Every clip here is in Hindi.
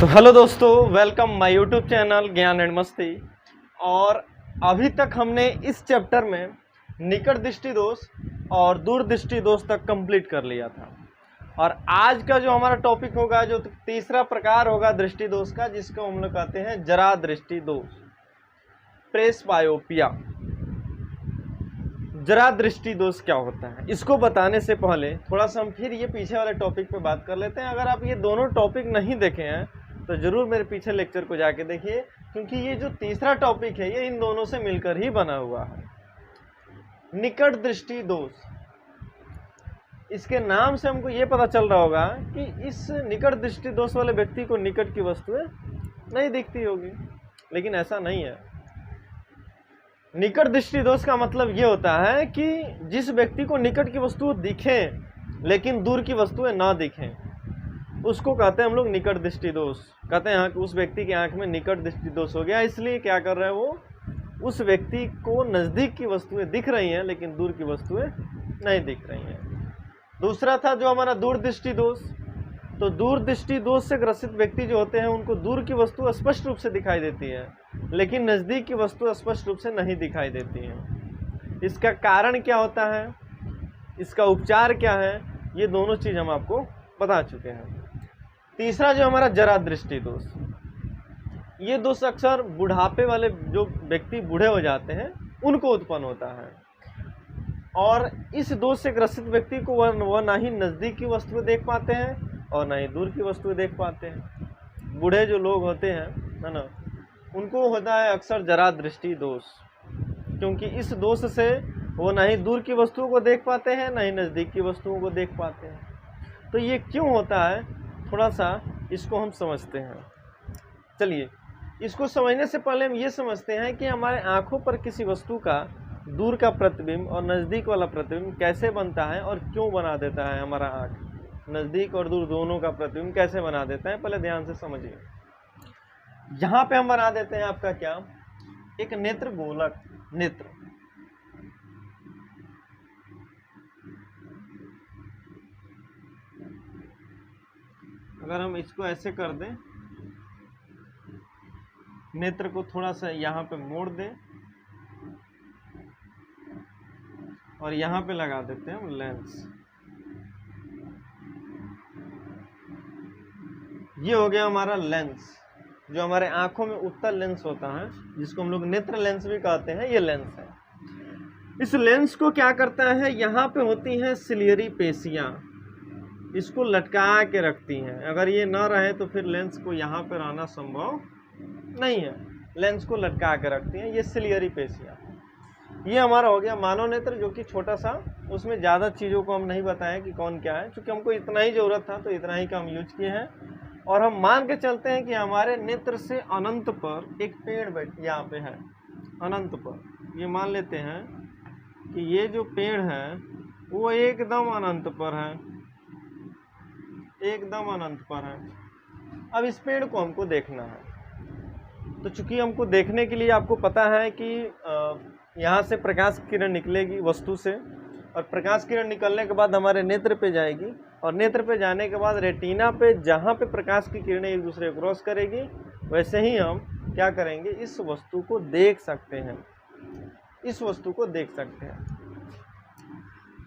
तो हेलो दोस्तों, वेलकम माय यूट्यूब चैनल ज्ञान एंड मस्ती। और अभी तक हमने इस चैप्टर में निकट दृष्टि दोष और दूर दृष्टि दोष तक कंप्लीट कर लिया था। और आज का जो हमारा टॉपिक होगा, जो तीसरा प्रकार होगा दृष्टि दोष का, जिसको हम लोग कहते हैं जरा दृष्टि दोष, प्रेसबायोपिया। जरा दृष्टि दोष क्या होता है, इसको बताने से पहले थोड़ा सा हम फिर ये पीछे वाले टॉपिक पे बात कर लेते हैं। अगर आप ये दोनों टॉपिक नहीं देखे हैं तो जरूर मेरे पीछे लेक्चर को जाके देखिए, क्योंकि ये जो तीसरा टॉपिक है ये इन दोनों से मिलकर ही बना हुआ है। निकट दृष्टि दोष, इसके नाम से हमको ये पता चल रहा होगा कि इस निकट दृष्टि दोष वाले व्यक्ति को निकट की वस्तुएं नहीं दिखती होगी, लेकिन ऐसा नहीं है। निकट दृष्टि दोष का मतलब ये होता है कि जिस व्यक्ति को निकट की वस्तु दिखें लेकिन दूर की वस्तुएं ना दिखें, उसको कहते हैं हम लोग निकट दृष्टि दोष। कहते हैं कि उस व्यक्ति की आंख में निकट दृष्टि दोष हो गया, इसलिए क्या कर रहा है वो, उस व्यक्ति को नज़दीक की वस्तुएं दिख रही हैं लेकिन दूर की वस्तुएं नहीं दिख रही हैं। दूसरा था जो हमारा दूर दृष्टि दोष। तो दूर दृष्टि दोष से ग्रसित व्यक्ति जो होते हैं उनको दूर की वस्तु स्पष्ट रूप से दिखाई देती है लेकिन नज़दीक की वस्तु स्पष्ट रूप से नहीं दिखाई देती है। इसका कारण क्या होता है, इसका उपचार क्या है, ये दोनों चीज़ हम आपको बता चुके हैं। तीसरा जो हमारा जरा दृष्टि दोष, ये दोष अक्सर बुढ़ापे वाले जो व्यक्ति बूढ़े हो जाते हैं उनको उत्पन्न होता है। और इस दोष से ग्रसित व्यक्ति को वह ना ही नज़दीक की वस्तुएं देख पाते हैं और ना ही दूर की वस्तुएं देख पाते हैं। बूढ़े जो लोग होते हैं, है ना, उनको होता है अक्सर जरा दृष्टि दोष, क्योंकि इस दोष से वो ना ही दूर की वस्तुओं को देख पाते हैं ना ही नज़दीक की वस्तुओं को देख पाते हैं। तो ये क्यों होता है, थोड़ा सा इसको हम समझते हैं। चलिए, इसको समझने से पहले हम ये समझते हैं कि हमारे आँखों पर किसी वस्तु का दूर का प्रतिबिंब और नज़दीक वाला प्रतिबिंब कैसे बनता है और क्यों बना देता है। हमारा आँख नज़दीक और दूर दोनों का प्रतिबिंब कैसे बना देता है, पहले ध्यान से समझिए। यहाँ पे हम बना देते हैं आपका क्या, एक नेत्र गोलक। नेत्र, अगर हम इसको ऐसे कर दें, नेत्र को थोड़ा सा यहाँ पे मोड़ दें और यहाँ पे लगा देते हैं हम लेंस। ये हो गया हमारा लेंस, जो हमारे आंखों में उत्तल लेंस होता है, जिसको हम लोग नेत्र लेंस भी कहते हैं, ये लेंस है। इस लेंस को क्या करता है, यहाँ पे होती हैं सिलियरी पेशियाँ, इसको लटका के रखती हैं। अगर ये ना रहे तो फिर लेंस को यहाँ पे रहना संभव नहीं है। लेंस को लटका के रखती हैं ये सिलियरी पेशियाँ। ये हमारा हो गया मानव नेत्र, जो कि छोटा सा, उसमें ज़्यादा चीज़ों को हम नहीं बताएं कि कौन क्या है, क्योंकि हमको इतना ही ज़रूरत था तो इतना ही का हम यूज किए हैं। और हम मान के चलते हैं कि हमारे नेत्र से अनंत पर एक पेड़ यहाँ पे है, अनंत पर। ये मान लेते हैं कि ये जो पेड़ है वो एकदम अनंत पर है, एकदम अनंत पर है। अब इस पेड़ को हमको देखना है, तो चूंकि हमको देखने के लिए आपको पता है कि यहाँ से प्रकाश किरण निकलेगी वस्तु से, और प्रकाश किरण निकलने के बाद हमारे नेत्र पे जाएगी, और नेत्र पे जाने के बाद रेटिना पे, जहाँ पे प्रकाश की किरणें एक दूसरे को क्रॉस करेगी, वैसे ही हम क्या करेंगे, इस वस्तु को देख सकते हैं, इस वस्तु को देख सकते हैं।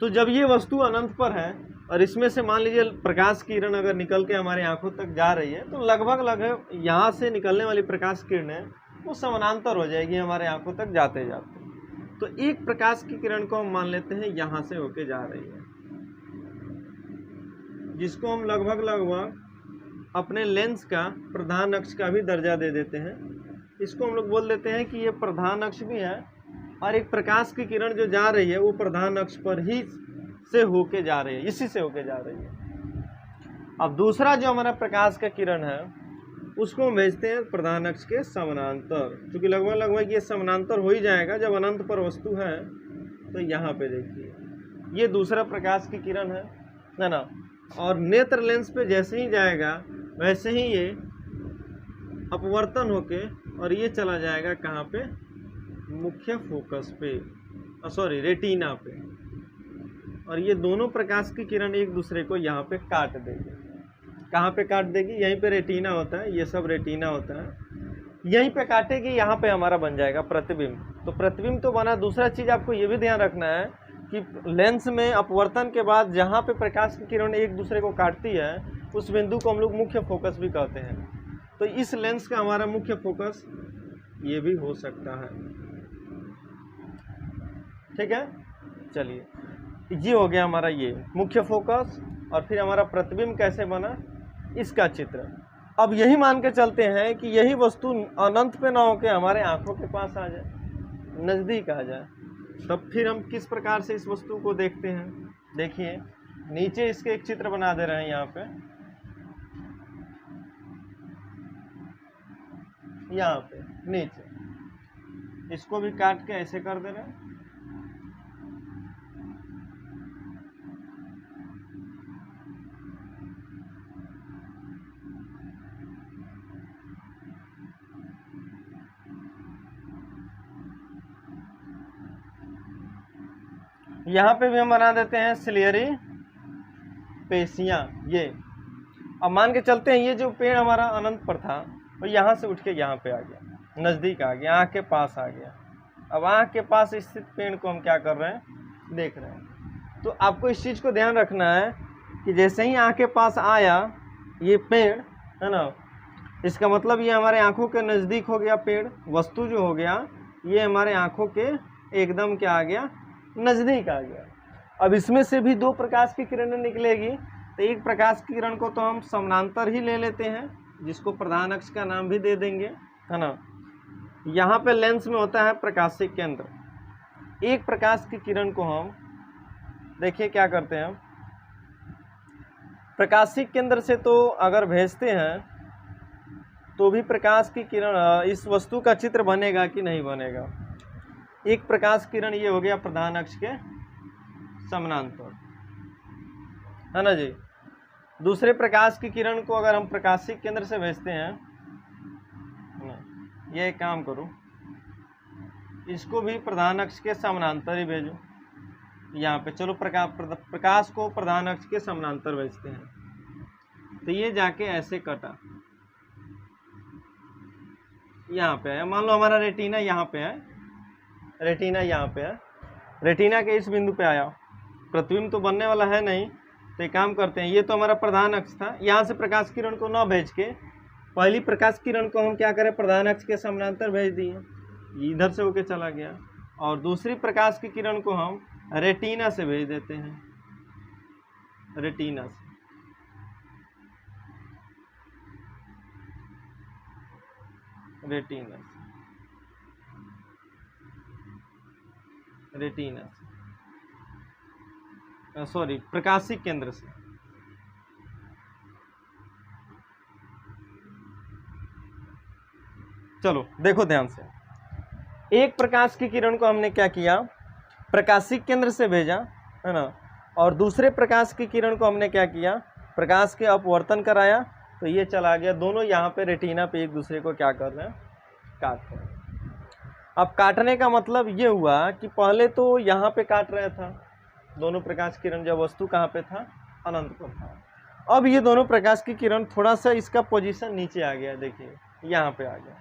तो जब ये वस्तु अनंत पर है और इसमें से मान लीजिए प्रकाश किरण अगर निकल के हमारे आंखों तक जा रही है, तो लगभग यहाँ से निकलने वाली प्रकाश किरणें वो समानांतर हो जाएगी हमारे आंखों तक जाते जाते। तो एक प्रकाश की किरण को हम मान लेते हैं यहाँ से होके जा रही है, जिसको हम लगभग अपने लेंस का प्रधान अक्ष का भी दर्जा दे देते हैं। इसको हम लोग बोल देते हैं कि ये प्रधान अक्ष भी है, और एक प्रकाश की किरण जो जा रही है वो प्रधान अक्ष पर ही से होके जा रही है, इसी से होके जा रही है। अब दूसरा जो हमारा प्रकाश का किरण है उसको हम भेजते हैं प्रधान अक्ष के समानांतर, क्योंकि लगभग ये समानांतर हो ही जाएगा जब अनंत पर वस्तु है। तो यहाँ पे देखिए ये दूसरा प्रकाश की किरण है ना, और नेत्र लेंस पे जैसे ही जाएगा वैसे ही ये अपवर्तन होके और ये चला जाएगा कहाँ पे, मुख्य फोकस पे, रेटिना पे, और ये दोनों प्रकाश की किरण एक दूसरे को यहाँ पे काट देंगे। कहाँ पे काट देगी? यहीं पे रेटिना होता है, ये सब रेटिना होता है, यहीं पे काटेगी, यहाँ पे हमारा बन जाएगा प्रतिबिंब। तो प्रतिबिंब तो बना। दूसरा चीज़ आपको ये भी ध्यान रखना है कि लेंस में अपवर्तन के बाद जहाँ पे प्रकाश की किरण एक दूसरे को काटती है उस बिंदु को हम लोग मुख्य फोकस भी कहते हैं। तो इस लेंस का हमारा मुख्य फोकस ये भी हो सकता है। ठीक है, चलिए ये हो गया हमारा ये मुख्य फोकस। और फिर हमारा प्रतिबिंब कैसे बना इसका चित्र। अब यही मान के चलते हैं कि यही वस्तु अनंत पे ना होके हमारे आंखों के पास आ जाए, नज़दीक आ जाए, तब फिर हम किस प्रकार से इस वस्तु को देखते हैं। देखिए नीचे इसके एक चित्र बना दे रहे हैं यहाँ पे, यहाँ पे नीचे इसको भी काट के ऐसे कर दे रहे हैं। यहाँ पे भी हम बना देते हैं सिलियरी पेशियाँ। ये अब मान के चलते हैं ये जो पेड़ हमारा अनंत पर था वो यहाँ से उठ के यहाँ पे आ गया, नज़दीक आ गया, आँख के पास आ गया। अब आँख के पास स्थित पेड़ को हम क्या कर रहे हैं, देख रहे हैं। तो आपको इस चीज़ को ध्यान रखना है कि जैसे ही आँख के पास आया ये पेड़ है ना, इसका मतलब ये हमारे आँखों के नज़दीक हो गया। पेड़ वस्तु जो हो गया ये हमारे आँखों के एकदम क्या आ गया, नज़दीक आ गया। अब इसमें से भी दो प्रकाश की किरणें निकलेगी। तो एक प्रकाश की किरण को तो हम समानांतर ही ले लेते हैं, जिसको प्रधान अक्ष का नाम भी दे देंगे, है ना। यहाँ पे लेंस में होता है प्रकाशिक केंद्र। एक प्रकाश की किरण को हम देखिए क्या करते हैं, प्रकाशिक केंद्र से तो अगर भेजते हैं तो भी प्रकाश की किरण इस वस्तु का चित्र बनेगा कि नहीं बनेगा। एक प्रकाश किरण ये हो गया प्रधान अक्ष के समानांतर, है ना जी। दूसरे प्रकाश की किरण को अगर हम प्रकाशिक केंद्र से भेजते हैं, ये एक काम करूं, इसको भी प्रधान अक्ष के समानांतर ही भेजो यहाँ पे। चलो प्रकाश को प्रधान अक्ष के समानांतर भेजते हैं। तो ये जाके ऐसे कटा, यहाँ पे है। मान लो हमारा रेटिना यहाँ पे है, रेटिना यहाँ पे है, रेटिना के इस बिंदु पे आया। प्रतिबिंब तो बनने वाला है नहीं, तो एक काम करते हैं, ये तो हमारा प्रधान अक्ष था, यहाँ से प्रकाश किरण को ना भेज के पहली प्रकाश किरण को हम क्या करें, प्रधान अक्ष के समानांतर भेज दिए, इधर से होके चला गया। और दूसरी प्रकाश की किरण को हम रेटिना से भेज देते हैं, रेटिना से। रेटिना से, रेटिना से, सॉरी प्रकाशिक केंद्र से। चलो देखो ध्यान से, एक प्रकाश की किरण को हमने क्या किया, प्रकाशिक केंद्र से भेजा, है ना। और दूसरे प्रकाश की किरण को हमने क्या किया, प्रकाश के अपवर्तन कराया, तो ये चला गया। दोनों यहाँ पे रेटिना पे एक दूसरे को क्या कर रहे हैं, काट रहे हैं। अब काटने का मतलब ये हुआ कि पहले तो यहाँ पे काट रहा था दोनों प्रकाश किरण, जब वस्तु कहाँ पे था, अनंत पर था। अब ये दोनों प्रकाश की किरण थोड़ा सा इसका पोजीशन नीचे आ गया, देखिए यहाँ पे आ गया,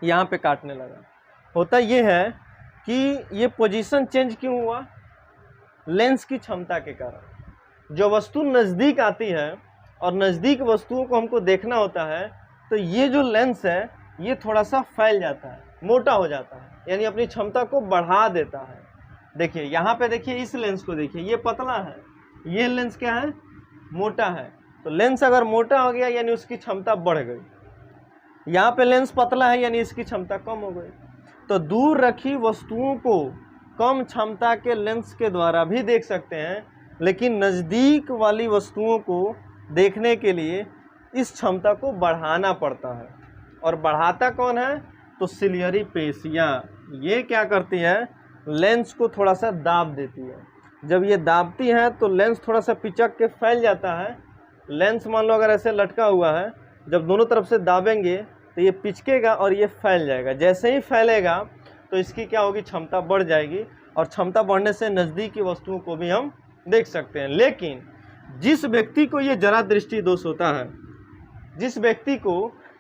यहाँ पे काटने लगा। होता ये है कि ये पोजीशन चेंज क्यों हुआ, लेंस की क्षमता के कारण। जो वस्तु नज़दीक आती है और नज़दीक वस्तुओं को हमको देखना होता है, तो ये जो लेंस है ये थोड़ा सा फैल जाता है, मोटा हो जाता है, यानी अपनी क्षमता को बढ़ा देता है। देखिए यहाँ पे देखिए, इस लेंस को देखिए, ये पतला है, ये लेंस क्या है, मोटा है। तो लेंस अगर मोटा हो गया यानी उसकी क्षमता बढ़ गई। यहाँ पे लेंस पतला है यानी इसकी क्षमता कम हो गई। तो दूर रखी वस्तुओं को कम क्षमता के लेंस के द्वारा भी देख सकते हैं, लेकिन नज़दीक वाली वस्तुओं को देखने के लिए इस क्षमता को बढ़ाना पड़ता है। और बढ़ाता कौन है, तो सिलियरी पेशियाँ। ये क्या करती है, लेंस को थोड़ा सा दाब देती है। जब ये दाबती है तो लेंस थोड़ा सा पिचक के फैल जाता है। लेंस मान लो अगर ऐसे लटका हुआ है, जब दोनों तरफ से दाबेंगे तो ये पिचकेगा और ये फैल जाएगा। जैसे ही फैलेगा तो इसकी क्या होगी, क्षमता बढ़ जाएगी, और क्षमता बढ़ने से नज़दीक की वस्तुओं को भी हम देख सकते हैं। लेकिन जिस व्यक्ति को ये जरा दृष्टि दोष होता है, जिस व्यक्ति को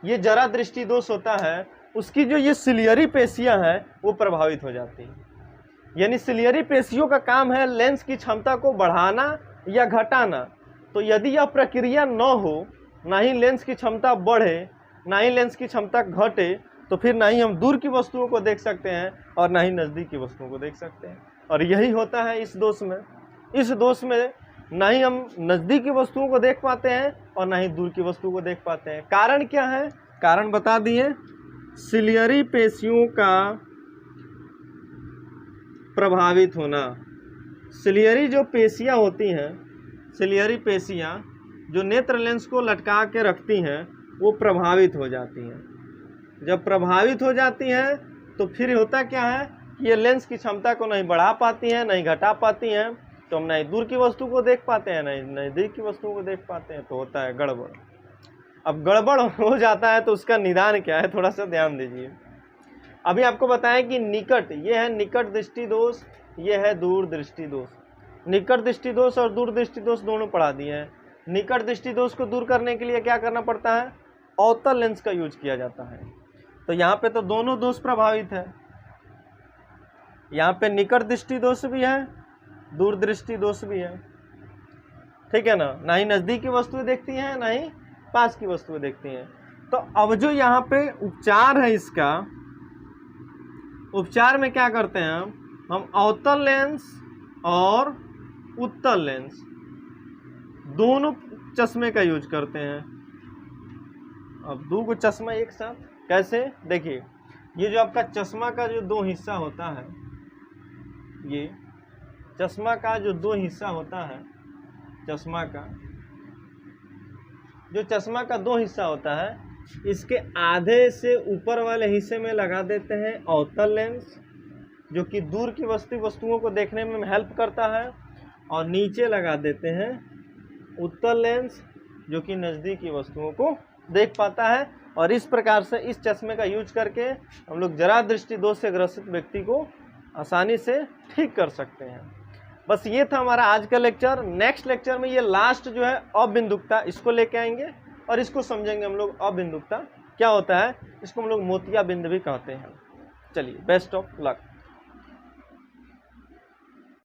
ये जरा दृष्टि दोष होता है, उसकी जो ये सिलियरी पेशियां हैं वो प्रभावित हो जाती हैं। यानी सिलियरी पेशियों का काम है लेंस की क्षमता को बढ़ाना या घटाना। तो यदि यह प्रक्रिया न हो, ना ही लेंस की क्षमता बढ़े, ना ही लेंस की क्षमता घटे, तो फिर ना ही हम दूर की वस्तुओं को देख सकते हैं और ना ही नज़दीक की वस्तुओं को देख सकते हैं। और यही होता है इस दोष में। इस दोष में ना ही हम नज़दीक की वस्तुओं को देख पाते हैं और ना ही दूर की वस्तुओं को देख पाते हैं। कारण क्या है? कारण बता दिए, सिलियरी पेशियों का प्रभावित होना। सिलियरी जो पेशियां होती हैं, सिलियरी पेशियां जो नेत्र लेंस को लटका के रखती हैं, वो प्रभावित हो जाती हैं। जब प्रभावित हो जाती हैं तो फिर होता क्या है कि ये लेंस की क्षमता को नहीं बढ़ा पाती हैं, नहीं घटा पाती हैं, तो हम नहीं दूर की वस्तु को देख पाते हैं, नहीं नज़दीक की वस्तुओं को देख पाते हैं, तो होता है गड़बड़। अब गड़बड़ हो जाता है तो उसका निदान क्या है, थोड़ा सा ध्यान दीजिए। अभी आपको बताएं कि निकट, ये है निकट दृष्टि दोष, ये है दूर दृष्टि दोष। निकट दृष्टि दोष और दूर दृष्टि दोष दोनों पढ़ा दिए हैं। निकट दृष्टि दोष को दूर करने के लिए क्या करना पड़ता है? अवतल लेंस का यूज किया जाता है। तो यहाँ पे तो दोनों दोष प्रभावित है, यहाँ पे निकट दृष्टि दोष भी है, दूर दृष्टि दोष भी है, ठीक है ना। ना ही नज़दीक की वस्तुएं देखती हैं, ना ही पास की वस्तुएं देखती हैं। तो अब जो यहाँ पे उपचार है इसका, उपचार में क्या करते हैं हम अवतल लेंस और उत्तल लेंस दोनों चश्मे का यूज करते हैं। अब दो को चश्मा एक साथ कैसे? देखिए, ये जो आपका चश्मा का जो दो हिस्सा होता है, ये चश्मा का जो दो हिस्सा होता है, चश्मा का दो हिस्सा होता है, इसके आधे से ऊपर वाले हिस्से में लगा देते हैं अवतल लेंस, जो कि दूर की वस्तुओं को देखने में हेल्प करता है, और नीचे लगा देते हैं उत्तल लेंस, जो कि नज़दीक की वस्तुओं को देख पाता है। और इस प्रकार से इस चश्मे का यूज करके हम लोग जरा दृष्टि दोष से ग्रसित व्यक्ति को आसानी से ठीक कर सकते हैं। बस ये था हमारा आज का लेक्चर। नेक्स्ट लेक्चर में ये लास्ट जो है अबिंदुकता, इसको लेके आएंगे और इसको समझेंगे हम लोग। अबिंदुकता क्या होता है, इसको हम लोग मोतिया बिंद भी कहते हैं। चलिए, बेस्ट ऑफ लक।